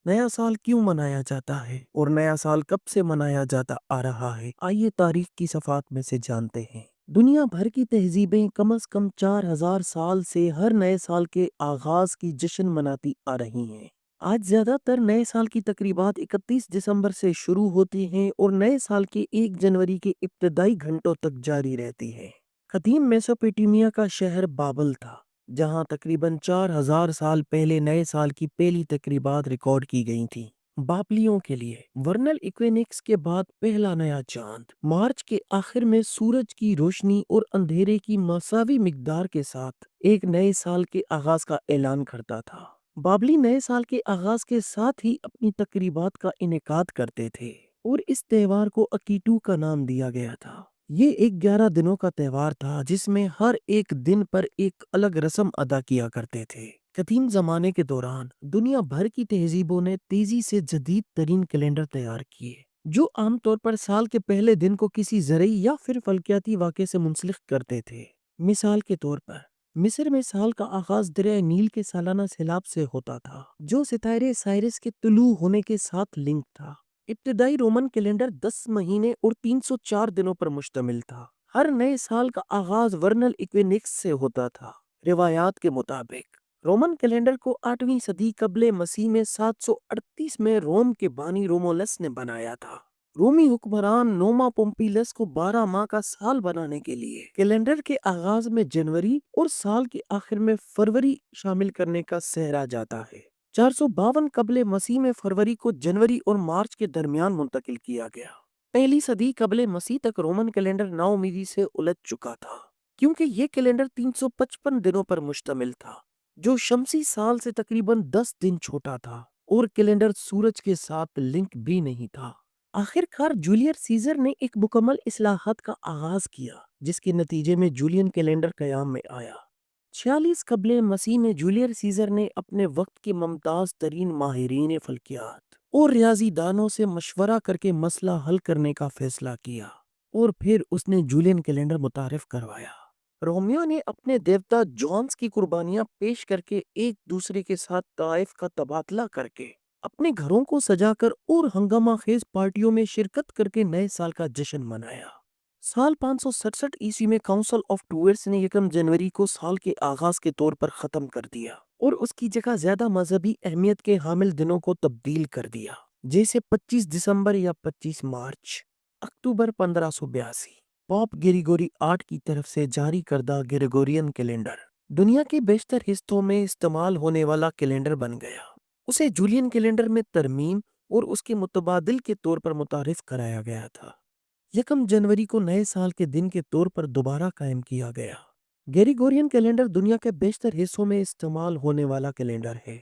نیا سال کیوں منایا جاتا ہے اور نیا سال کب سے منایا جاتا آ رہا ہے؟ آئیے تاریخ کی صفحات میں سے جانتے ہیں۔ دنیا بھر کی تہذیبیں کم از کم 4000 سال سے ہر نئے سال کے آغاز کی جشن مناتی آ رہی ہیں۔ آج زیادہ تر نئے سال کی تقریبات 31 دسمبر سے شروع ہوتی ہیں اور نئے سال کے 1 جنوری کے ابتدائی گھنٹوں تک جاری رہتی ہے۔ قدیم میسوپوٹیمیا کا شہر بابل تھا، جہاں تقریباً 4000 سال پہلے نئے سال کی پہلی تقریبات ریکارڈ کی گئی تھیں۔ بابلیوں کے لیے ورنل ایکوینکس کے بعد پہلا نیا چاند مارچ کے آخر میں سورج کی روشنی اور اندھیرے کی مساوی مقدار کے ساتھ ایک نئے سال کے آغاز کا اعلان کرتا تھا۔ بابلی نئے سال کے آغاز کے ساتھ ہی اپنی تقریبات کا انعقاد کرتے تھے اور اس تہوار کو اکیٹو کا نام دیا گیا تھا۔ یہ ایک 11 دنوں کا تہوار تھا جس میں ہر ایک دن پر ایک الگ رسم ادا کیا کرتے تھے۔ قدیم زمانے کے دوران دنیا بھر کی تہذیبوں نے تیزی سے جدید ترین کیلنڈر تیار کیے، جو عام طور پر سال کے پہلے دن کو کسی زرعی یا پھر فلکیاتی واقعے سے منسلک کرتے تھے۔ مثال کے طور پر مصر میں سال کا آغاز دریائے نیل کے سالانہ سیلاب سے ہوتا تھا، جو ستارے سائرس کے طلوع ہونے کے ساتھ لنک تھا۔ ابتدائی رومن کیلنڈر 10 مہینے اور 304 دنوں پر مشتمل تھا۔ ہر نئے سال کا آغاز ورنل ایکوینکس سے ہوتا تھا۔ روایات کے مطابق رومن کیلنڈر کو 8ویں صدی قبل مسیح میں 738 میں روم کے بانی رومولس نے بنایا تھا۔ رومی حکمران نوما پومپیلس کو 12 ماہ کا سال بنانے کے لیے کیلنڈر کے آغاز میں جنوری اور سال کے آخر میں فروری شامل کرنے کا سہرا جاتا ہے۔ 452 قبل مسیح میں فروری کو جنوری اور مارچ کے درمیان منتقل کیا گیا۔ پہلی صدی قبل مسیح تک رومن کیلنڈر ناامیدی سے الجھ چکا تھا، کیونکہ یہ کیلنڈر 355 دنوں پر مشتمل تھا، جو شمسی سال سے تقریباً 10 دن چھوٹا تھا، اور کیلنڈر سورج کے ساتھ لنک بھی نہیں تھا۔ آخر کار جولیس سیزر نے ایک مکمل اصلاحات کا آغاز کیا، جس کے نتیجے میں جولین کیلنڈر قیام میں آیا۔ 46 قبل مسیح میں جولیس سیزر نے اپنے وقت کے ممتاز ترین ماہرین فلکیات اور ریاضی دانوں سے مشورہ کر کے مسئلہ حل کرنے کا فیصلہ کیا، اور پھر اس نے جولین کیلنڈر متعارف کروایا۔ رومیوں نے اپنے دیوتا جانس کی قربانیاں پیش کر کے ایک دوسرے کے ساتھ طوائف کا تبادلہ کر کے اپنے گھروں کو سجا کر اور ہنگامہ خیز پارٹیوں میں شرکت کر کے نئے سال کا جشن منایا۔ سال 567 عیسوی میں کاؤنسل آف ٹورس نے 1 جنوری کو سال کے آغاز کے طور پر ختم کر دیا اور اس کی جگہ زیادہ مذہبی اہمیت کے حامل دنوں کو تبدیل کر دیا، جیسے 25 دسمبر یا 25 مارچ۔ اکتوبر 1582 پوپ گریگوری 8 کی طرف سے جاری کردہ گریگورین کیلنڈر دنیا کے بیشتر حصوں میں استعمال ہونے والا کیلنڈر بن گیا۔ اسے جولین کیلنڈر میں ترمیم اور اس کے متبادل کے طور پر متعارف کرایا گیا تھا۔ 1 جنوری کو نئے سال کے دن کے طور پر دوبارہ قائم کیا گیا۔ گریگورین کیلنڈر دنیا کے بیشتر حصوں میں استعمال ہونے والا کیلنڈر ہے۔